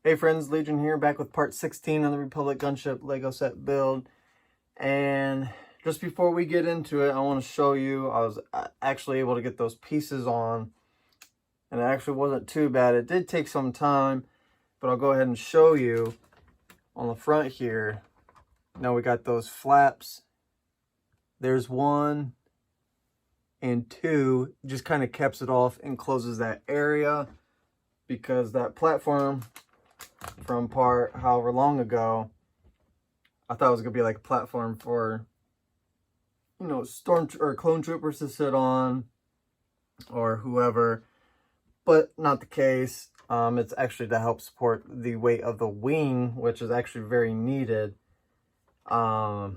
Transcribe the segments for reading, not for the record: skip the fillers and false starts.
Hey friends, Legion here, back with part 16 on the Republic Gunship Lego set build. And just before we get into it, I want to show you, I was actually able to get those pieces on. And it actually wasn't too bad. It did take some time, but I'll go ahead and show you on the front here. Now we got those flaps. There's one and two, just kind of caps it off and closes that area, because that platform from part however long ago, I thought it was gonna be like a platform for, you know, storm or clone troopers to sit on or whoever, but not the case. It's actually to help support the weight of the wing, which is actually very needed. So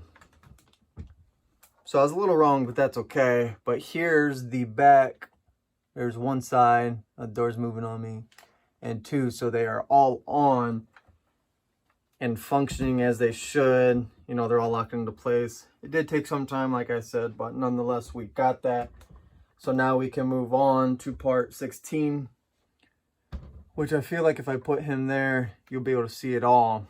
I was a little wrong, but that's okay. But here's the back. There's one side, the door's moving on me, and two, so they are all on and functioning as they should. You know, they're all locked into place. It did take some time, like I said, but nonetheless, we got that. So now we can move on to part 16, which I feel like if I put him there, you'll be able to see it all.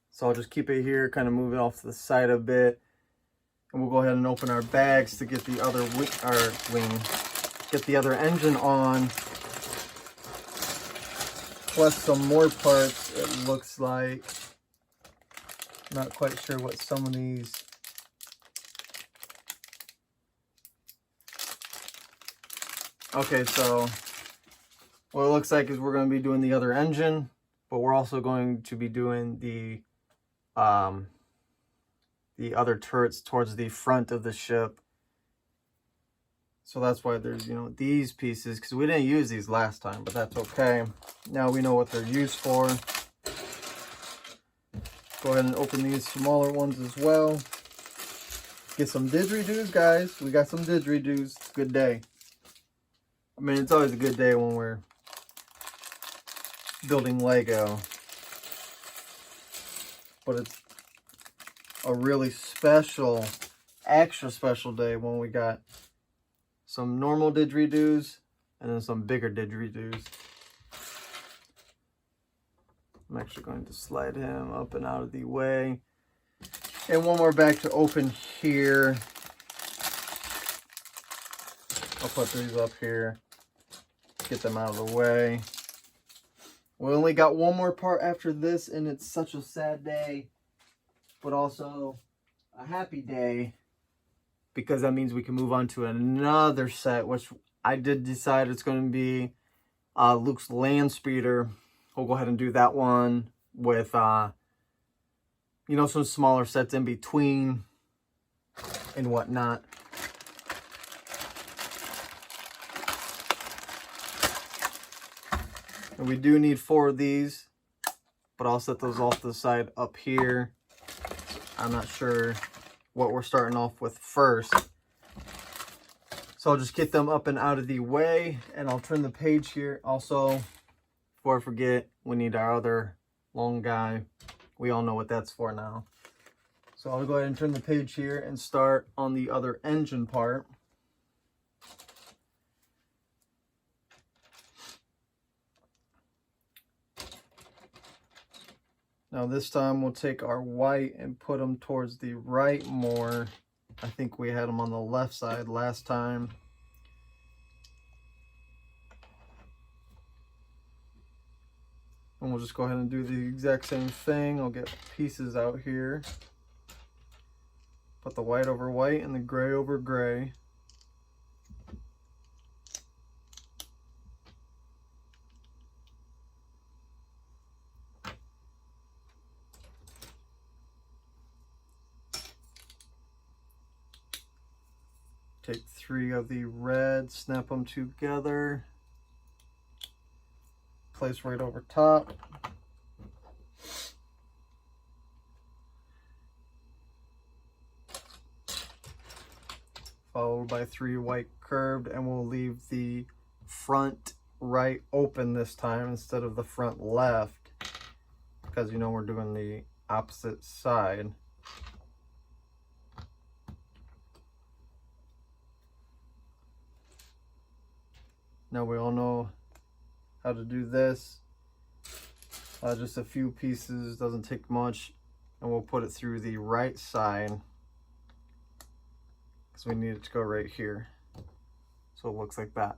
So I'll just keep it here, kind of move it off to the side a bit. And we'll go ahead and open our bags to get the other get the other engine on. Plus some more parts, it looks like. Not quite sure what some of these. Okay, so what it looks like is we're going to be doing the other engine, but we're also going to be doing the other turrets towards the front of the ship. So that's why there's, you know, these pieces, because we didn't use these last time, but that's okay. Now we know what they're used for. Go ahead and open these smaller ones as well. Get some didgeridoos, guys. We got some didgeridoos. It's a good day. I mean, it's always a good day when we're building Lego. But it's a really special, extra special day when we got some normal didgeridoos and then some bigger didgeridoos. I'm actually going to slide him up and out of the way. And one more bag to open here. I'll put these up here, get them out of the way. We only got one more part after this, and it's such a sad day, but also a happy day, because that means we can move on to another set, which I did decide it's going to be Luke's land speeder. We'll go ahead and do that one with, you know, some smaller sets in between and whatnot. And we do need 4 of these, but I'll set those off to the side up here. I'm not sure what we're starting off with first. So I'll just get them up and out of the way, and I'll turn the page here. Also, before I forget, we need our other long guy. We all know what that's for now. So I'll go ahead and turn the page here and start on the other engine part. Now this time we'll take our white and put them towards the right more. I think we had them on the left side last time. And we'll just go ahead and do the exact same thing. I'll get pieces out here. Put the white over white and the gray over gray. Take 3 of the red, snap them together. Place right over top. Followed by 3 white curved, and we'll leave the front right open this time instead of the front left, because you know we're doing the opposite side. Now we all know how to do this. Just a few pieces, doesn't take much, and we'll put it through the right side because we need it to go right here, so it looks like that.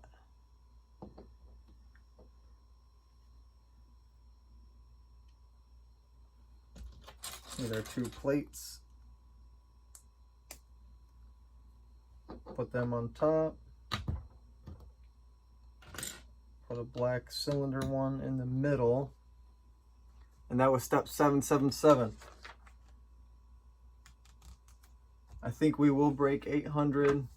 Need our 2 plates. Put them on top. Put a black cylinder one in the middle. And that was step 777. I think we will break 800.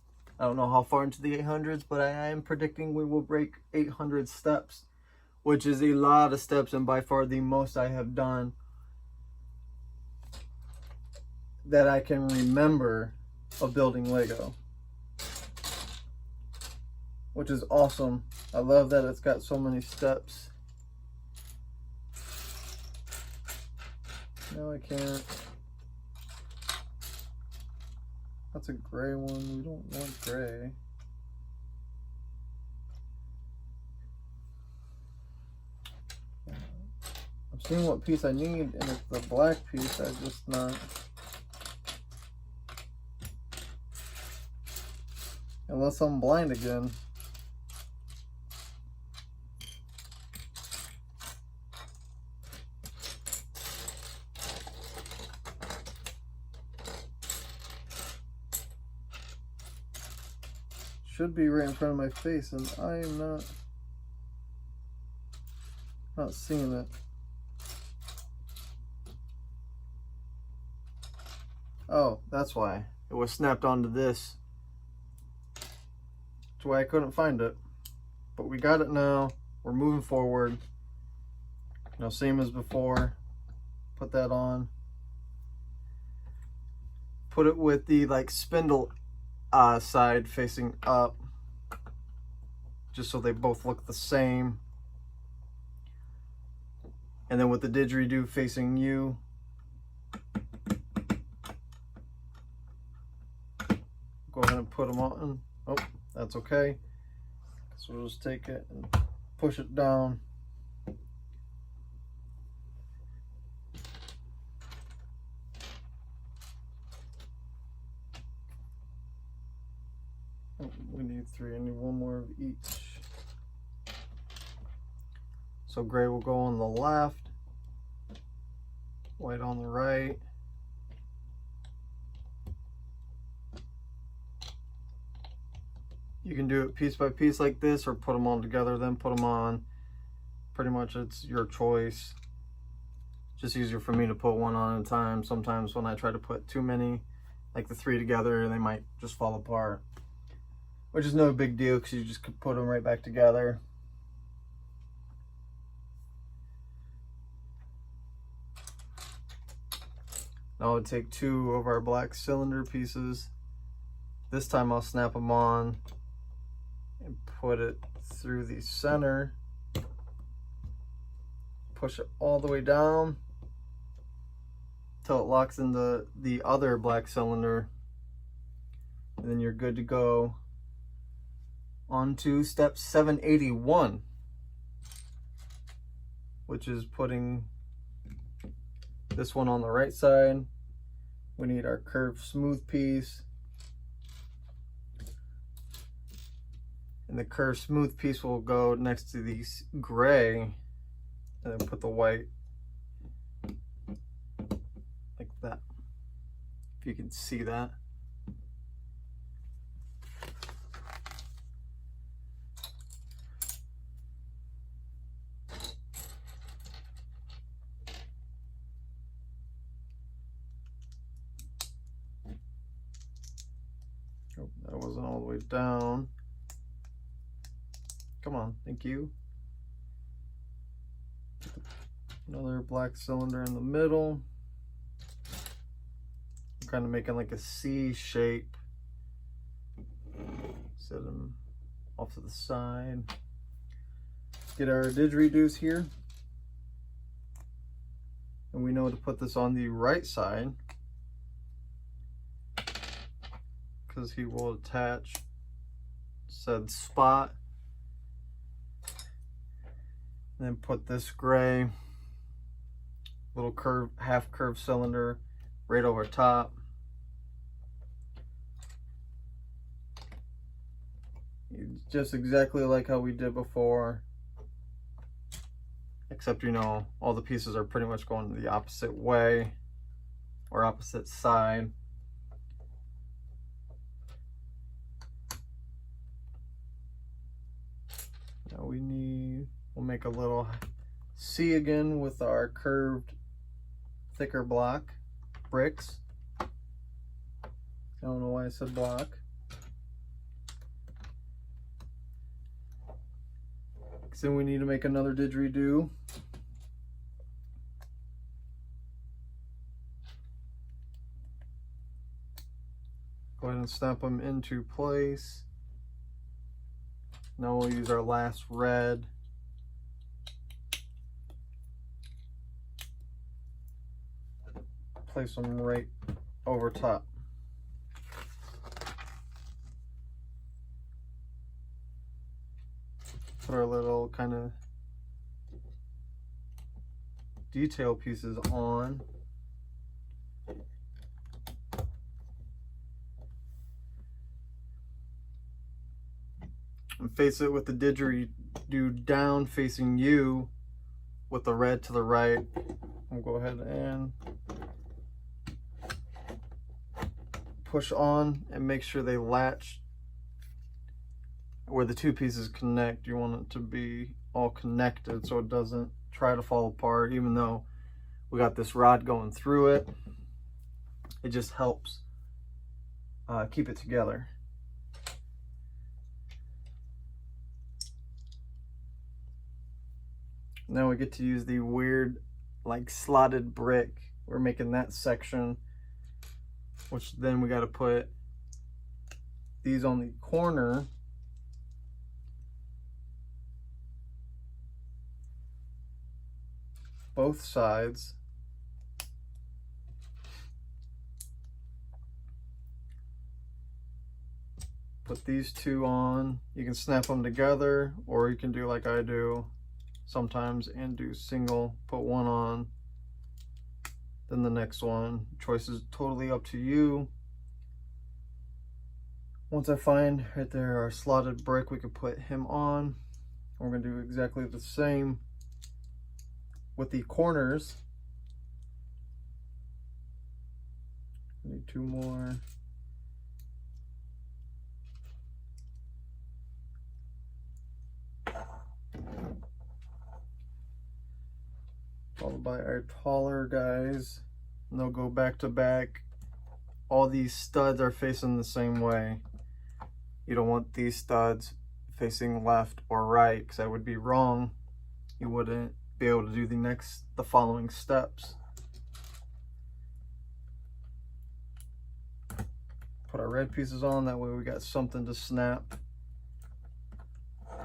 I don't know how far into the 800s, but I am predicting we will break 800 steps, which is a lot of steps and by far the most I have done that I can remember of building Lego, which is awesome. I love that it's got so many steps. No, I can't. That's a gray one. We don't want gray. I'm seeing what piece I need, and it's the black piece. I just not. Unless I'm blind again. Should be right in front of my face, and I am not seeing it. Oh, that's why. It was snapped onto this. That's why I couldn't find it. But we got it now. We're moving forward. Now, same as before. Put that on. Put it with the spindle side facing up, just so they both look the same. And then with the didgeridoo facing you. Go ahead and put them on. Oh, that's okay. So we'll just take it and push it down. Oh, we need 3. I need 1 more of each. So gray will go on the left, white on the right. You can do it piece by piece like this, or put them all together, then put them on. Pretty much it's your choice. Just easier for me to put one on at a time. Sometimes when I try to put too many, like the 3 together, they might just fall apart. Which is no big deal because you just could put them right back together. Now I'll take 2 of our black cylinder pieces. This time I'll snap them on and put it through the center. Push it all the way down till it locks in the other black cylinder. And then you're good to go. On to step 781, which is putting this one on the right side. We need our curved smooth piece. And the curved smooth piece will go next to the gray, and then put the white like that. If you can see that. Oh, that wasn't all the way down. Come on, thank you. Another black cylinder in the middle. I'm kind of making like a C shape. Set them off to the side. Get our didgeridoos here. And we know to put this on the right side, because he will attach said spot. And then put this gray little curve, half curved cylinder right over top. Just exactly like how we did before, except, you know, all the pieces are pretty much going the opposite way or opposite side. Now we'll make a little C again with our curved, thicker block bricks. I don't know why I said block. Then we need to make another didgeridoo. Go ahead and snap them into place. Now we'll use our last red. Place them right over top. Put our little kind of detail pieces on. And face it with the didgeridoo down, facing you, with the red to the right. We'll go ahead and push on and make sure they latch where the two pieces connect. You want it to be all connected so it doesn't try to fall apart, even though we got this rod going through it. It just helps keep it together. Now we get to use the weird, like, slotted brick. We're making that section, which then we got to put these on the corner. Both sides. Put these two on. You can snap them together, or you can do like I do sometimes and do single. Put one on, then the next one. Choice is totally up to you. Once I find right there our slotted brick, we can put him on. We're going to do exactly the same with the corners. Need two more. Followed by our taller guys, and they'll go back to back. All these studs are facing the same way. You don't want these studs facing left or right, because that would be wrong. You wouldn't be able to do the following steps. Put our red pieces on, that way we got something to snap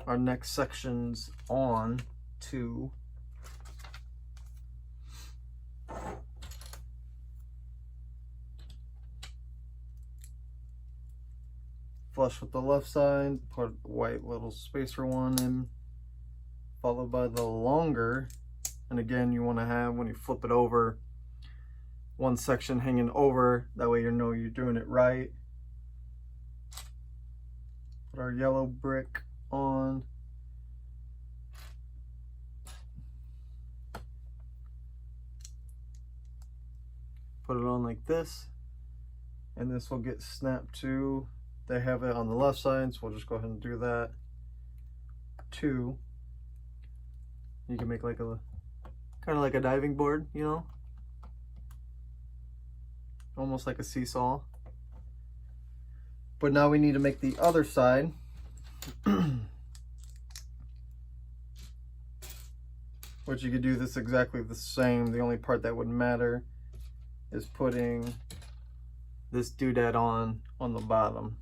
our next sections on to. Flush with the left side, put the white little spacer one in, followed by the longer. And again, you want to have, when you flip it over, one section hanging over, that way you know you're doing it right. Put our yellow brick on. Put it on like this, and this will get snapped to. They have it on the left side, so we'll just go ahead and do that. Two. You can make like a kind of like a diving board, you know, almost like a seesaw. But now we need to make the other side. Which you could do this exactly the same. The only part that would matter is putting this doodad on the bottom.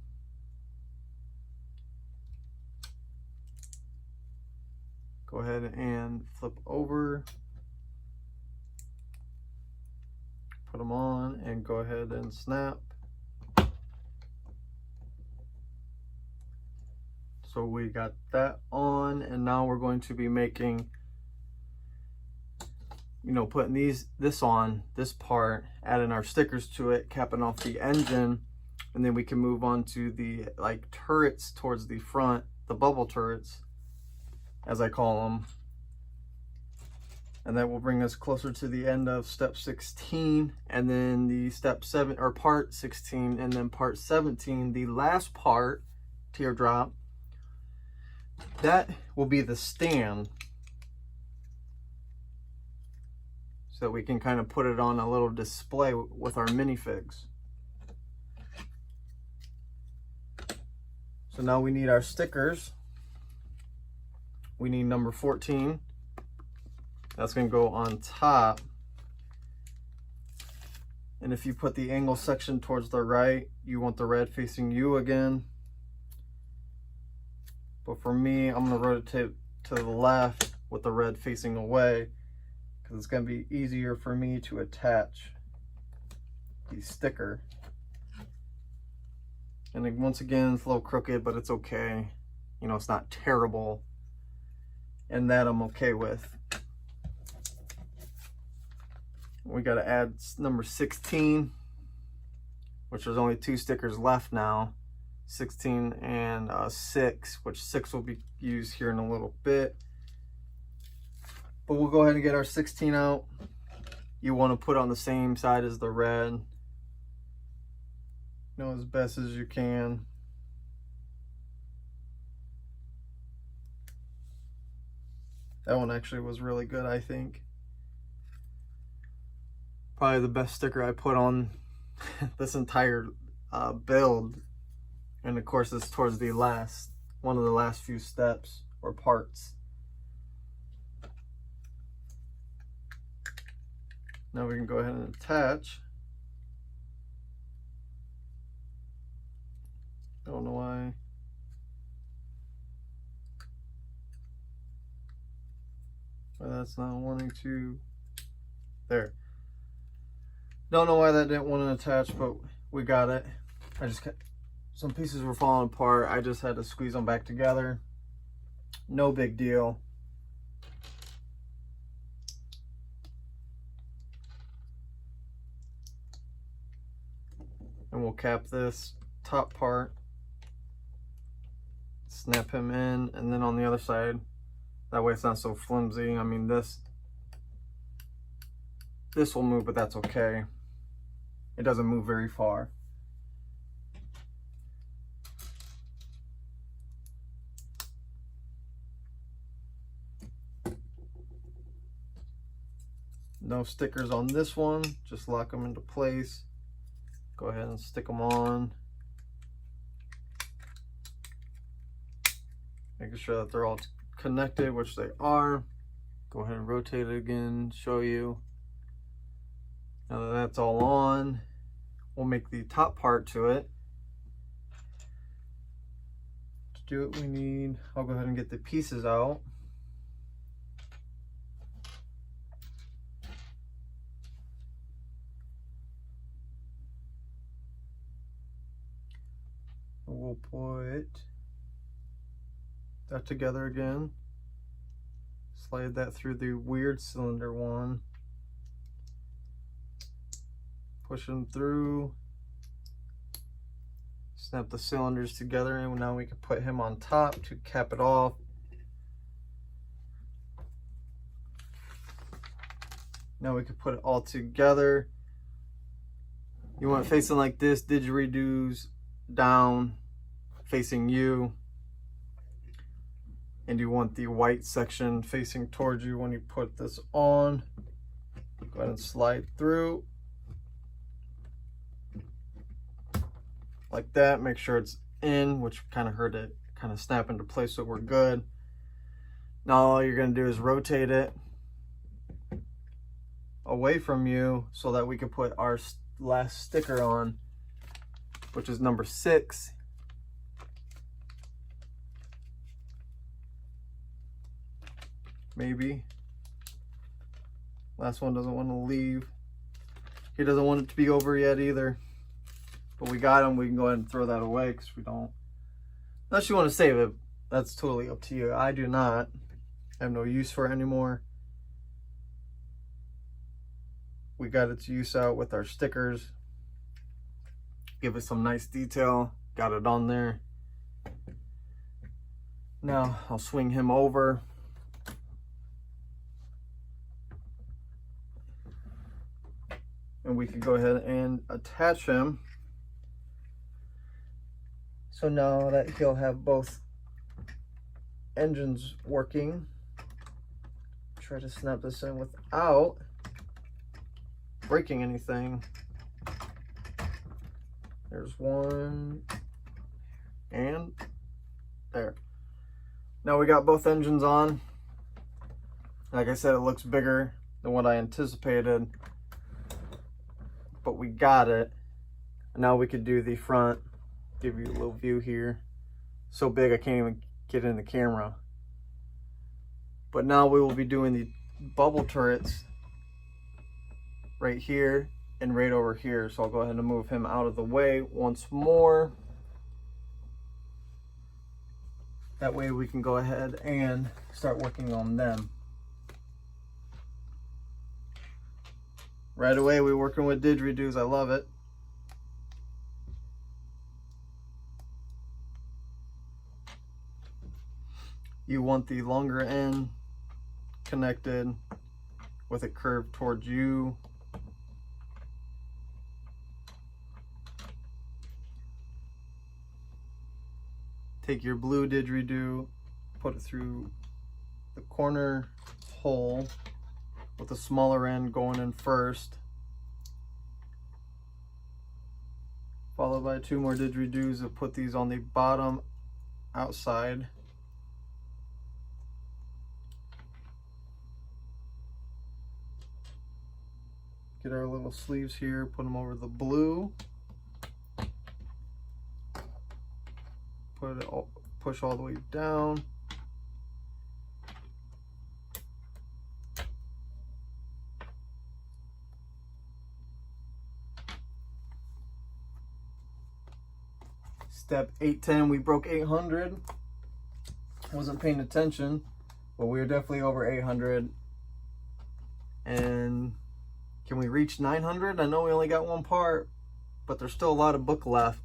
Go ahead and flip over, put them on, and go ahead and snap. So we got that on, and now we're going to be making you know, putting this on this part, adding our stickers to it, capping off the engine, and then we can move on to the like turrets towards the front, the bubble turrets, as I call them. And that will bring us closer to the end of step 16, and then the step 7 or part 16, and then part 17, the last part, teardrop, that will be the stand, so that we can kind of put it on a little display with our minifigs. So now we need our stickers. We need number 14. That's going to go on top. And if you put the angle section towards the right, you want the red facing you again. But for me, I'm going to rotate to the left with the red facing away, because it's going to be easier for me to attach the sticker. And then once again, it's a little crooked, but it's okay. You know, it's not terrible. And that I'm okay with. We got to add number 16, which there's only 2 stickers left now. 16 and 6, which 6 will be used here in a little bit. But we'll go ahead and get our 16 out. You want to put on the same side as the red. You know, as best as you can. That one actually was really good, I think. Probably the best sticker I put on this entire build. And of course, it's towards the one of the last few steps or parts. Now we can go ahead and attach. Don't know why. But that's not wanting to. There. Don't know why that didn't want to attach, but we got it. Some pieces were falling apart. I just had to squeeze them back together. No big deal. And we'll cap this top part. Snap him in, and then on the other side, that way it's not so flimsy. I mean, this will move, but that's okay. It doesn't move very far. No stickers on this one, just lock them into place. Go ahead and stick them on. Making sure that they're all connected, which they are. Go ahead and rotate it again, show you. Now that that's all on, we'll make the top part to it. To do it, we need, I'll go ahead and get the pieces out. We'll put that together again. Slide that through the weird cylinder one. Push them through. Snap the cylinders together, and now we can put him on top to cap it off. Now we can put it all together. You want it facing like this, didgeridoos down, facing you. And you want the white section facing towards you when you put this on. Go ahead and slide through. Like that, make sure it's in, which kind of hurt it, kind of snap into place, so we're good. Now all you're gonna do is rotate it away from you so that we can put our last sticker on, which is number 6. Maybe. Last one doesn't want to leave. He doesn't want it to be over yet either. But we got him. We can go ahead and throw that away because we don't. Unless you want to save it, that's totally up to you. I do not. I have no use for it anymore. we got its use out with our stickers. Give it some nice detail. Got it on there. Now I'll swing him over. And we can go ahead and attach him. So now that he'll have both engines working. Try to snap this in without breaking anything. There's one, and there. Now we got both engines on. Like I said, it looks bigger than what I anticipated, but we got it. Now we could do the front. Give you a little view here. So big I can't even get in the camera. But now we will be doing the bubble turrets right here and right over here. So I'll go ahead and move him out of the way once more. That way we can go ahead and start working on them. Right away we're working with didgeridoos. I love it. You want the longer end connected with it curved towards you. Take your blue didgeridoo, put it through the corner hole with the smaller end going in first, followed by 2 more didgeridoos and put these on the bottom outside. Get our little sleeves here, put them over the blue. Put it all, push all the way down. Step 810, we broke 800. Wasn't paying attention, but we were definitely over 800. And can we reach 900? I know we only got one part, but there's still a lot of book left.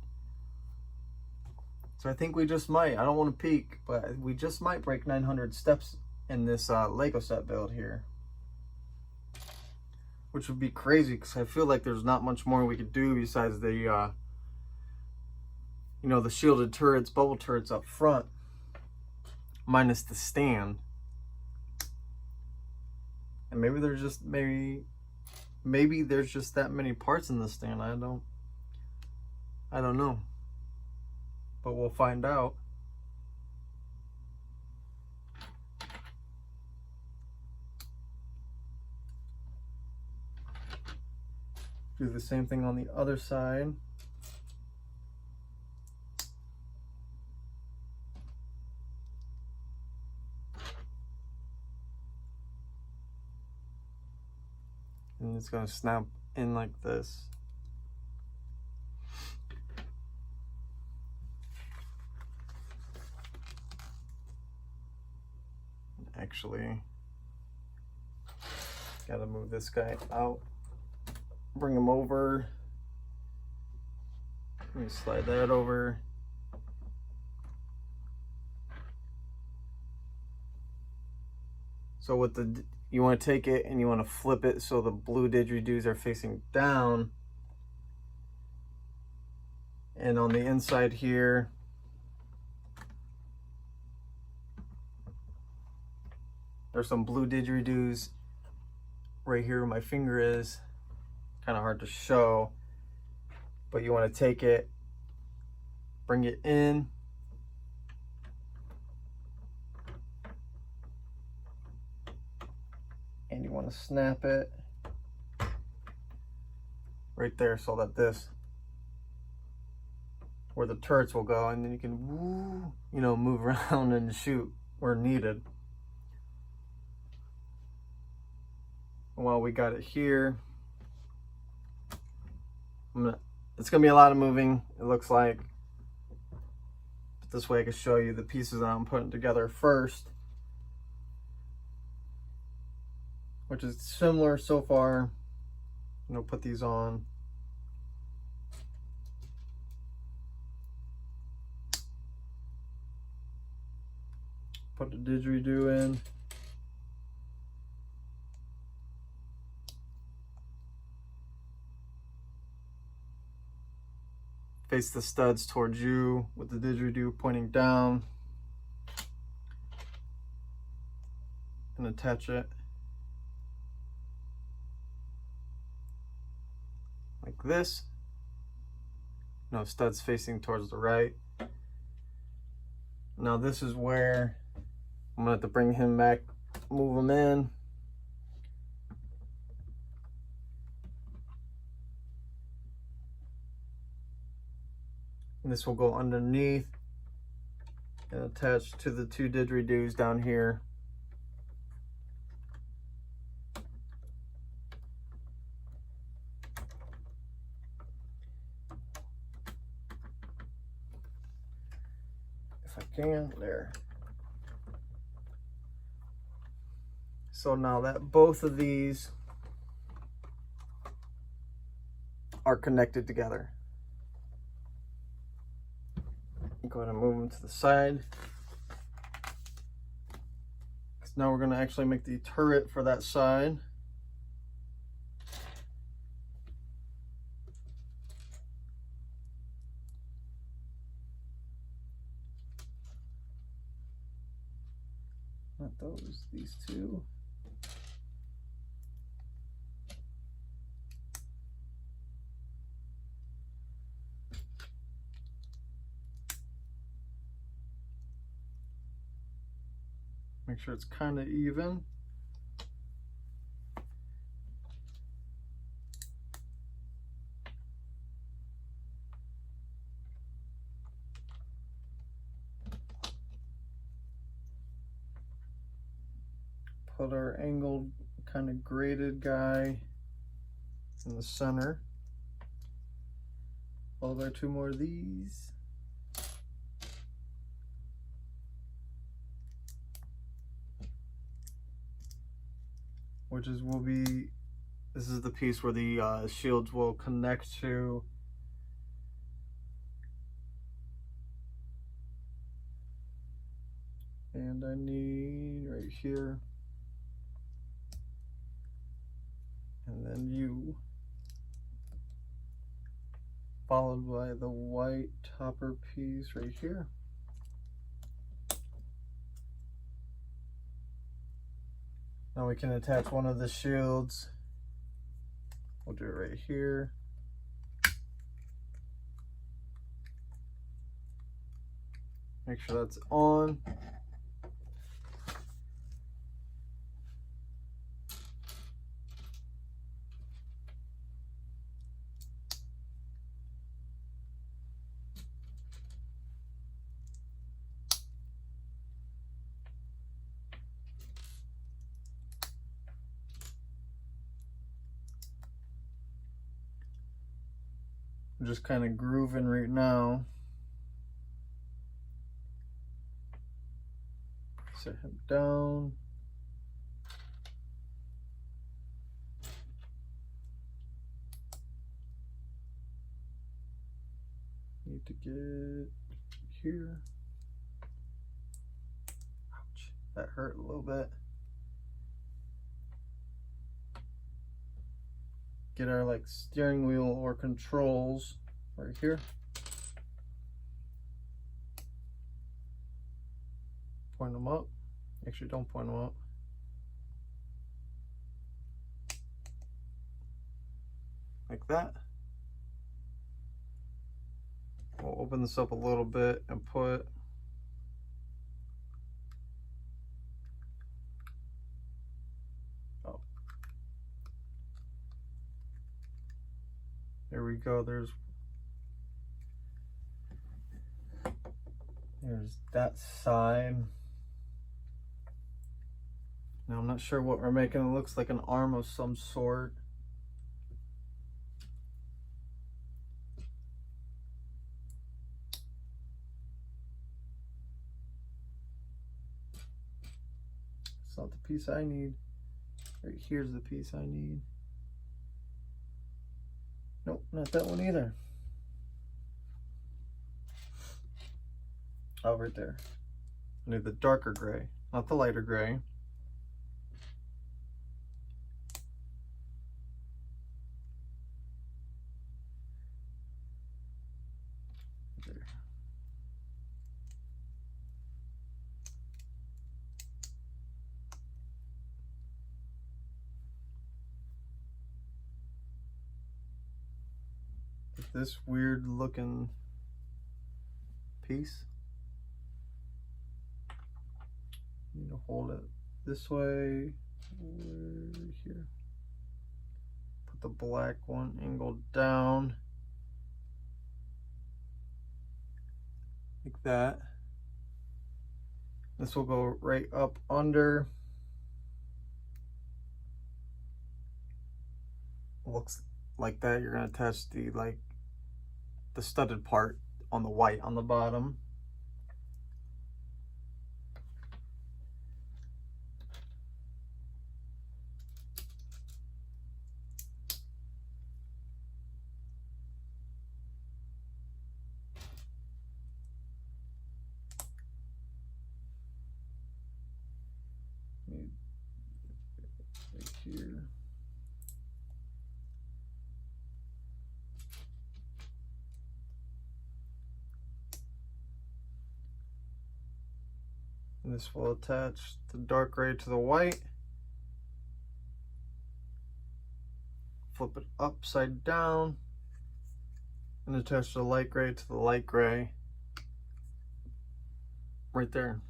So I think we just might. I don't want to peek, but we just might break 900 steps in this Lego set build here. Which would be crazy, because I feel like there's not much more we could do besides the, you know, the shielded turrets, bubble turrets up front. Minus the stand. And maybe there's just, maybe there's just that many parts in the stand. I don't know. But we'll find out. Do the same thing on the other side. And it's going to snap in like this. Actually, gotta move this guy out, bring him over. Let me slide that over. So with the, you want to take it and you want to flip it so the blue didgeridoos are facing down. And on the inside here, there's some blue didgeridoos right here where my finger is. Kind of hard to show, but you want to take it, bring it in, and you want to snap it right there so that this, where the turrets will go, and then you can, you know, move around and shoot where needed. While we got it here, it's gonna be a lot of moving, it looks like. But this way I can show you the pieces that I'm putting together first, which is similar so far put these on. Put the didgeridoo in. Face the studs towards you with the didgeridoo pointing down. And attach it like this. No, studs facing towards the right. Now this is where I'm gonna have to bring him back, move him in. And this will go underneath and attach to the two didgeridoos down here. If I can, there. So now that both of these are connected together, go ahead and move them to the side. Because now we're going to actually make the turret for that side. Not those, these two. Make sure it's kind of even. Put our angled, kind of graded guy in the center. Oh, there are two more of these. Which is will be, this is the piece where the shields will connect to. And I need right here. And then you. Followed by the white topper piece right here. Now we can attach one of the shields. We'll do it right here. Make sure that's on. I'm just kind of grooving right now. Set him down. Need to get here. Ouch, that hurt a little bit. Get our like steering wheel or controls right here. Point them up. Actually, don't point them up. Like that. We'll open this up a little bit and put there we go. There's that side. Now I'm not sure what we're making. It looks like an arm of some sort. It's not the piece I need. Right here's the piece I need. Nope, not that one either. Oh, right there. I need the darker gray, not the lighter gray. There. This weird looking piece. You need to hold it this way, here. Put the black one angled down, like that. This will go right up under. Looks like that. You're gonna attach the the studded part on the white on the bottom. Right here. And this will attach the dark gray to the white. Flip it upside down and attach the light gray to the light gray right there.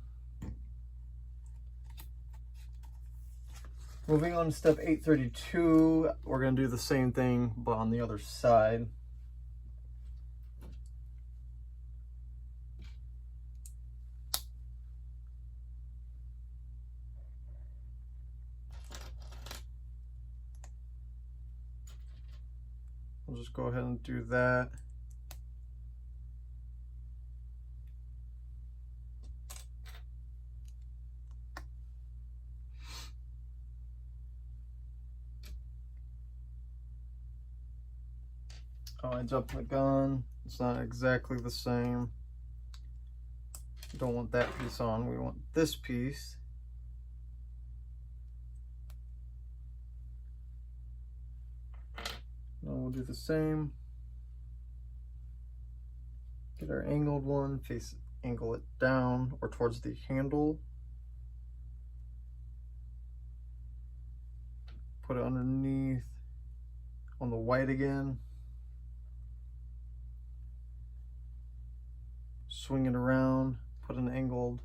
Moving on to step 832, we're going to do the same thing but on the other side. We'll just go ahead and do that. Oh, I jumped the gun. It's not exactly the same. We don't want that piece on. We want this piece. Now we'll do the same. Get our angled one, angle it down or towards the handle. Put it underneath on the white again. Swing it around, put an angled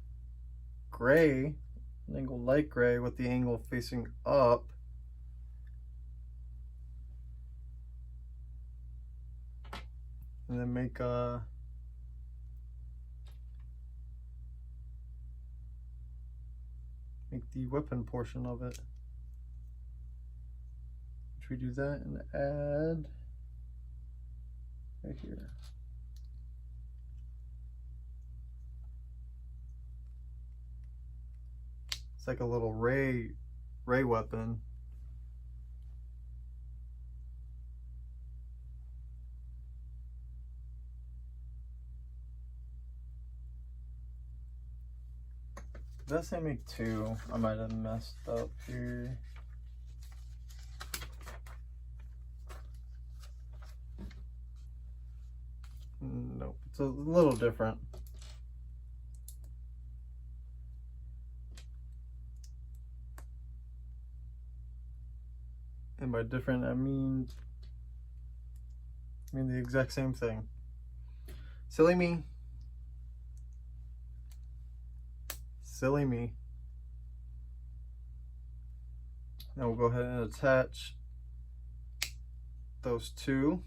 gray, an angled light gray with the angle facing up. And then make the weapon portion of it. Which we do that and add right here. It's like a little ray weapon. Did I say make two? I might have messed up here. Nope, it's a little different. And by different, I mean the exact same thing. Silly me. Silly me. Now we'll go ahead and attach those two.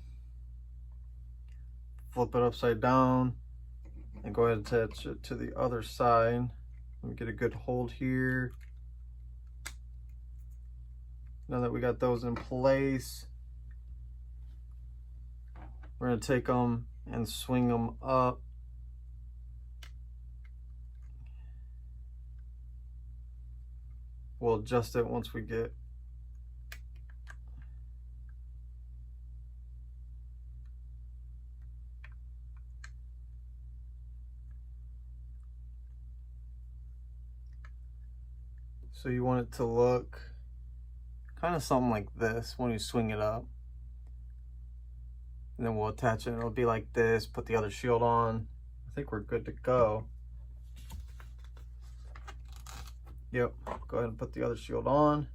Flip it upside down and go ahead and attach it to the other side. Let me get a good hold here. Now that we got those in place, we're going to take them and swing them up. We'll adjust it once we get So you want it to look kind of something like this when you swing it up. And then we'll attach it. It'll be like this. Put the other shield on. I think we're good to go. Yep. Go ahead and put the other shield on.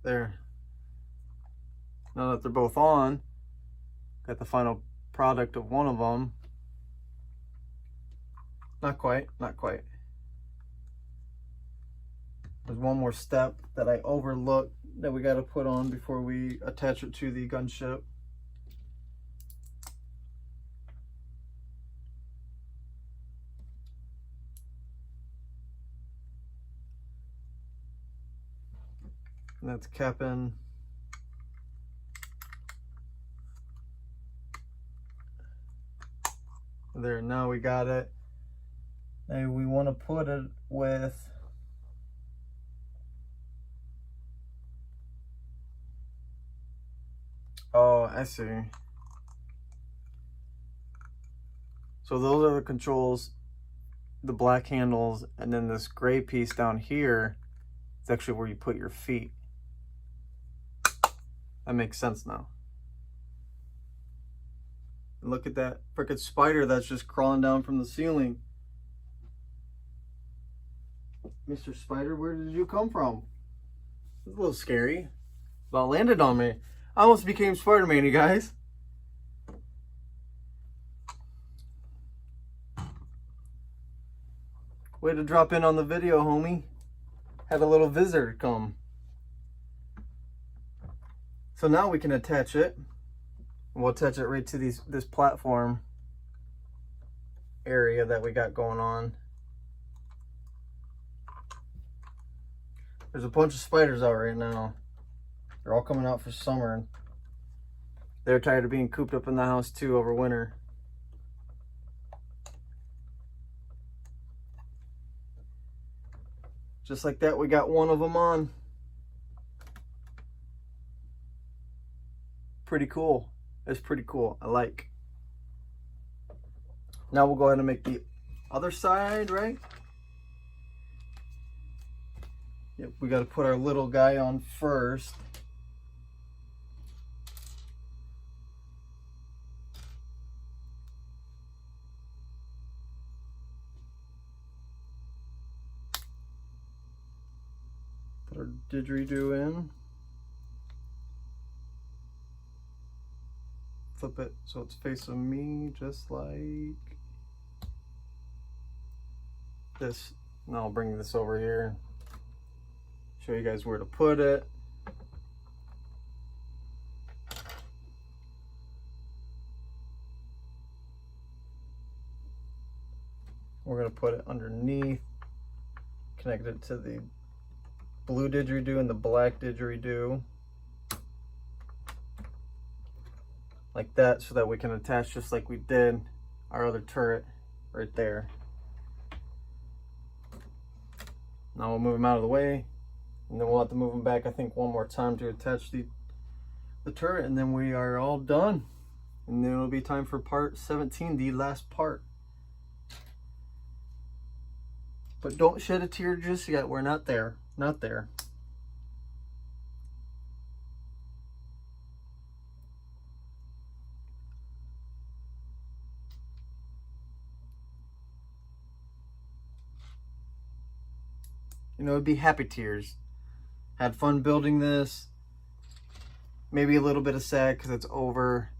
There. Now that they're both on, got the final product of one of them. Not quite, not quite. There's one more step that I overlooked that we got to put on before we attach it to the gunship. And that's capping there. Now we got it. Now we want to put it with I see. So those are the controls, the black handles, and then this gray piece down here is actually where you put your feet. That makes sense now. And look at that frickin' spider that's just crawling down from the ceiling. Mr. Spider, where did you come from? It's a little scary. About landed on me. I almost became Spider-Man, you guys. Way to drop in on the video, homie. Had a little visitor come. So now we can attach it. We'll attach it right to this platform area that we got going on. There's a bunch of spiders out right now. They're all coming out for summer. They're tired of being cooped up in the house too over winter. Just like that, we got one of them on. Pretty cool. It's pretty cool. I like. Now we'll go ahead and make the other side, right? Yep, we got to put our little guy on first. Put our didgeridoo in. Flip it so it's facing me, just like this. Now I'll bring this over here. Show you guys where to put it. We're going to put it underneath, connect it to the blue didgeridoo and the black didgeridoo. Like that, so that we can attach just like we did our other turret right there. Now we'll move them out of the way, and then we'll have to move them back, I think, one more time to attach the turret, and then we are all done. And then it'll be time for part 17, the last part. But don't shed a tear just yet. We're not there. Not there. You know, it'd be happy tears. Had fun building this. Maybe a little bit of sad because it's over.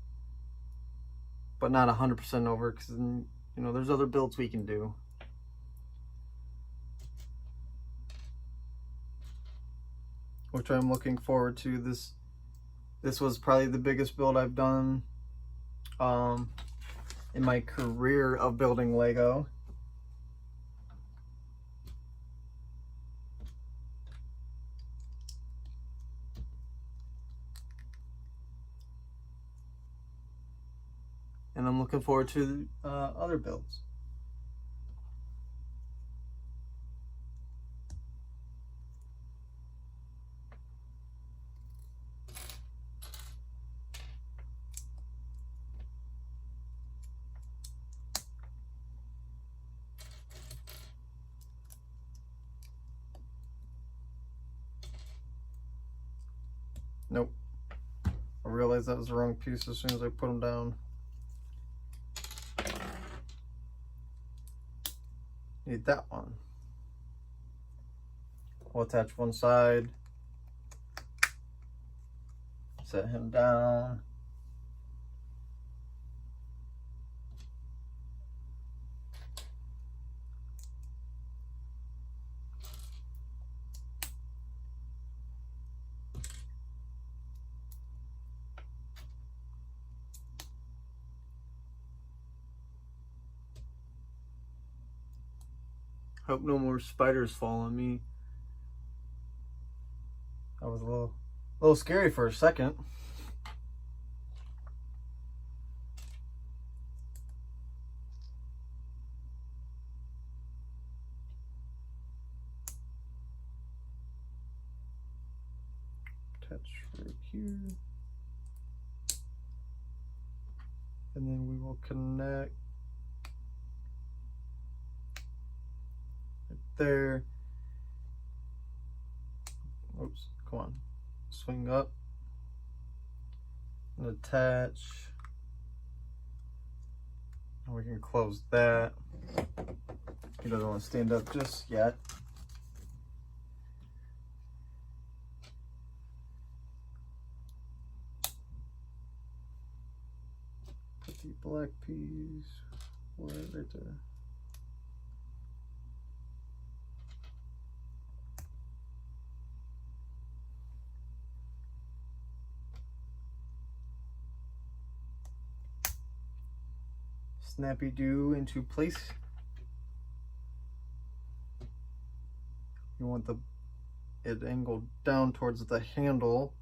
But not 100% over, because, you know, there's other builds we can do. Which I'm looking forward to. This was probably the biggest build I've done in my career of building Lego. And I'm looking forward to other builds. Nope. I realized that was the wrong piece as soon as I put them down. Need that one. We'll attach one side. Set him down. Hope no more spiders fall on me. That was a little scary for a second. Attach right here. And then we will connect right there. Oops, come on. Swing up and attach. And we can close that. He doesn't want to stand up just yet. Put the black piece right there. Snappy-do into place. You want it angled down towards the handle.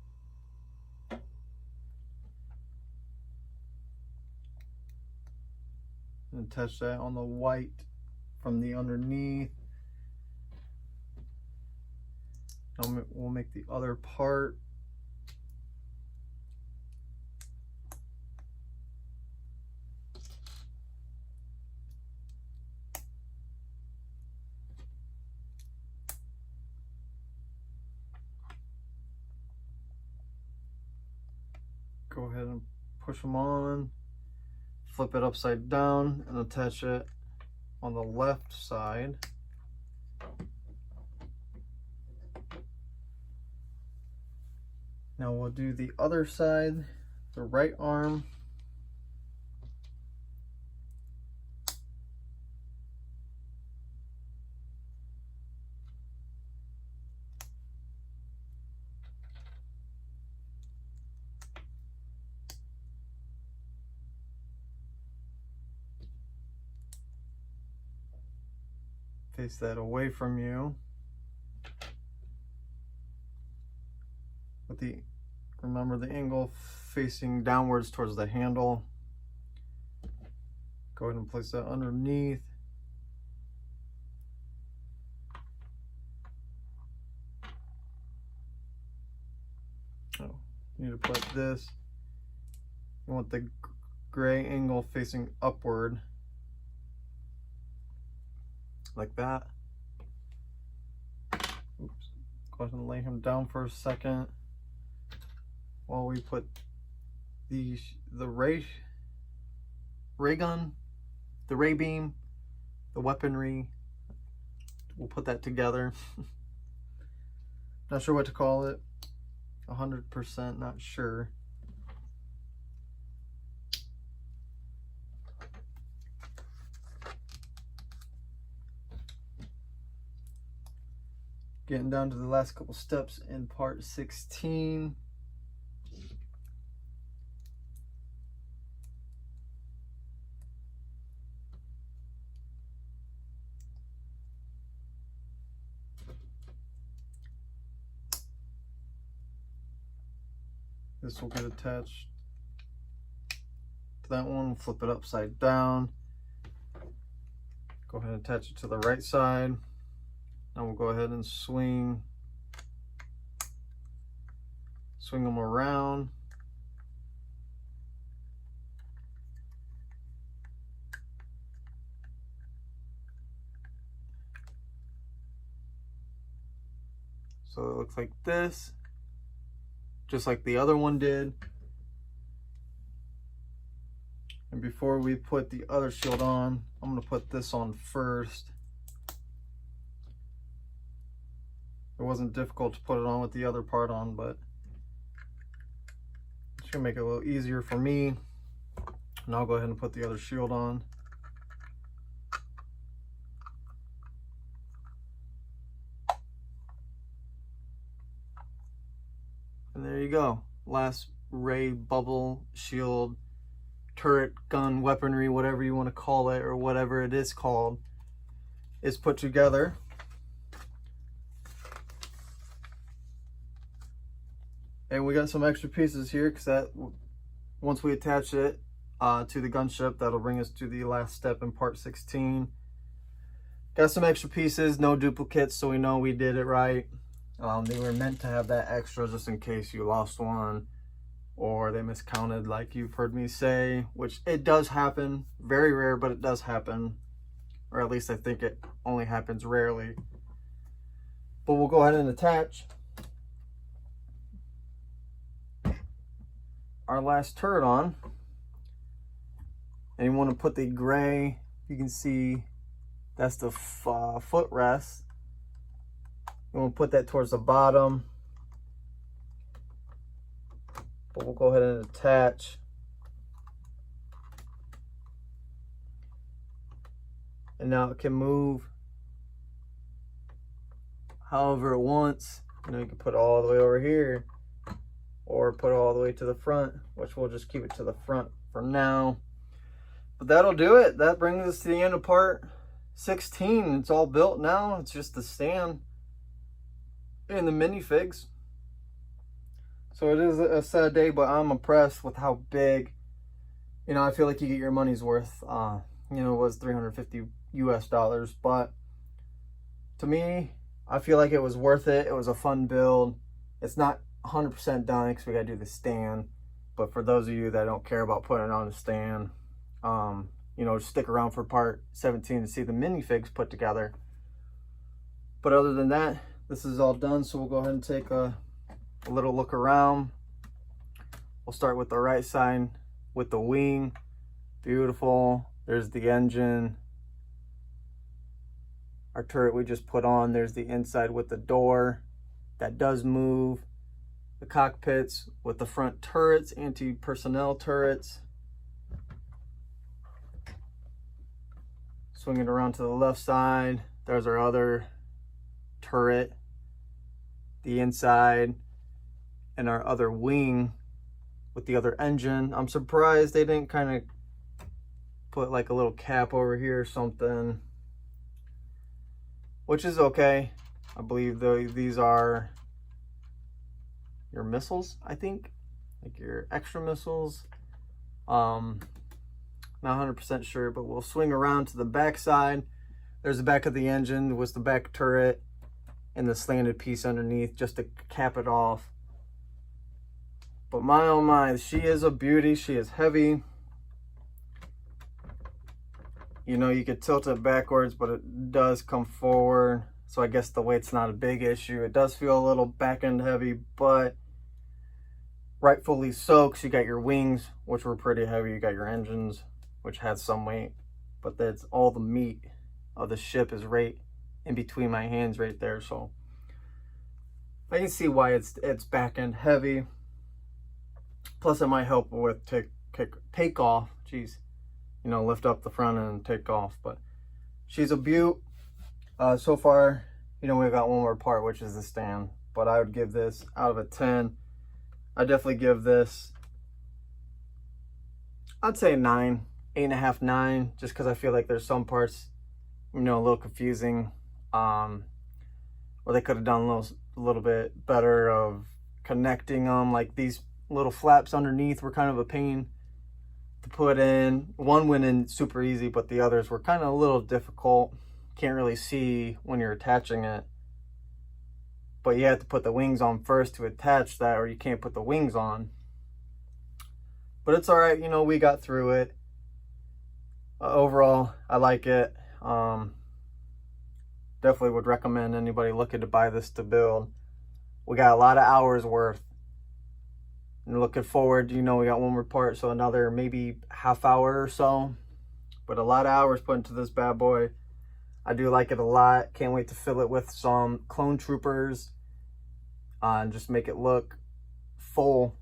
And attach that on the white from the underneath. Now we'll make the other part. Go ahead and push them on, flip it upside down, and attach it on the left side. Now we'll do the other side, the right arm. Face that away from you. With remember the angle facing downwards towards the handle. Go ahead and place that underneath. Oh, you need to put this. You want the gray angle facing upward. Like that. Oops. Go ahead and lay him down for a second while we put the ray gun, the ray beam, the weaponry. We'll put that together. Not sure what to call it. 100% not sure. Getting down to the last couple steps in part 16. This will get attached to that one. Flip it upside down. Go ahead and attach it to the right side. Now we'll go ahead and swing them around. So it looks like this. just like the other one did. And before we put the other shield on, I'm going to put this on first. It wasn't difficult to put it on with the other part on, but it's going to make it a little easier for me. And I'll go ahead and put the other shield on. And there you go. Last ray bubble shield, turret, gun, weaponry, whatever you want to call it, or whatever it is called, is put together. And we got some extra pieces here because that, once we attach it to the gunship, that'll bring us to the last step in part 16. Got some extra pieces, no duplicates, so we know we did it right. They were meant to have that extra just in case you lost one or they miscounted, like you've heard me say, which it does happen. Very rare, but it does happen. Or at least I think it only happens rarely. But we'll go ahead and attach our last turret on. And you want to put the gray, you can see that's the footrest. You want to put that towards the bottom. But we'll go ahead and attach. And now it can move however it wants. You know, you can put it all the way over here or put it all the way to the front, which we'll just keep it to the front for now. But that'll do it. That brings us to the end of part 16. It's all built now. It's just the stand and the minifigs. So it is a sad day, but I'm impressed with how big, you know, I feel like you get your money's worth. You know, it was $350 US, but to me, I feel like it was worth it. It was a fun build. It's not 100% done because we got to do the stand, but for those of you that don't care about putting it on the stand, you know, stick around for part 17 to see the minifigs put together. But other than that, this is all done, so we'll go ahead and take a little look around. We'll start with the right side with the wing. Beautiful. There's the engine. Our turret we just put on. There's the inside with the door that does move. The cockpits with the front turrets, anti-personnel turrets. Swing it around to the left side. There's our other turret. The inside and our other wing with the other engine. I'm surprised they didn't kind of put like a little cap over here or something, which is okay. I believe these are your missiles, I think, like your extra missiles. Not 100% sure, but we'll swing around to the back side. There's the back of the engine with the back turret and the slanted piece underneath just to cap it off. But my oh my, she is a beauty. She is heavy. You know, you could tilt it backwards, but it does come forward. So I guess the weight's not a big issue. It does feel a little back end heavy, but rightfully so, because you got your wings, which were pretty heavy. You got your engines, which had some weight, but that's all the meat of the ship is right in between my hands right there. So I can see why it's back end heavy. Plus it might help with take off. Jeez, you know, lift up the front and take off. But she's a beaut. So far, you know, we've got one more part, which is the stand. But I would give this out of a 10. I definitely give this, I'd say a 9, 8.5, 9, just because I feel like there's some parts, you know, a little confusing. Or they could have done a little bit better of connecting them. Like these little flaps underneath were kind of a pain to put in. One went in super easy, but the others were kind of a little difficult. Can't really see when you're attaching it. But you have to put the wings on first to attach that, or you can't put the wings on. But it's all right, you know, we got through it. Overall, I like it. Definitely would recommend anybody looking to buy this to build. We got a lot of hours worth And looking forward, you know, we got one more part, so another maybe half hour or so. But a lot of hours put into this bad boy. I do like it a lot. Can't wait to fill it with some clone troopers and just make it look full.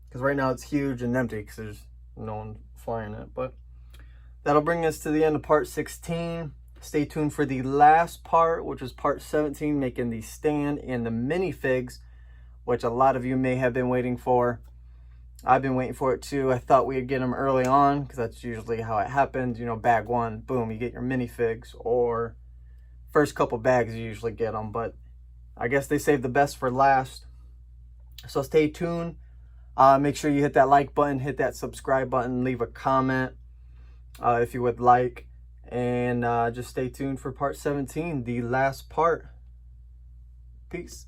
Because right now it's huge and empty because there's no one flying it. But that'll bring us to the end of part 16. Stay tuned for the last part, which is part 17, making the stand and the minifigs, which a lot of you may have been waiting for. I've been waiting for it too. I thought we'd get them early on because that's usually how it happens. You know, bag one, boom, you get your minifigs, or first couple bags you usually get them. But I guess they saved the best for last. So stay tuned. Make sure you hit that like button, hit that subscribe button, leave a comment if you would like. And just stay tuned for part 17, the last part. Peace.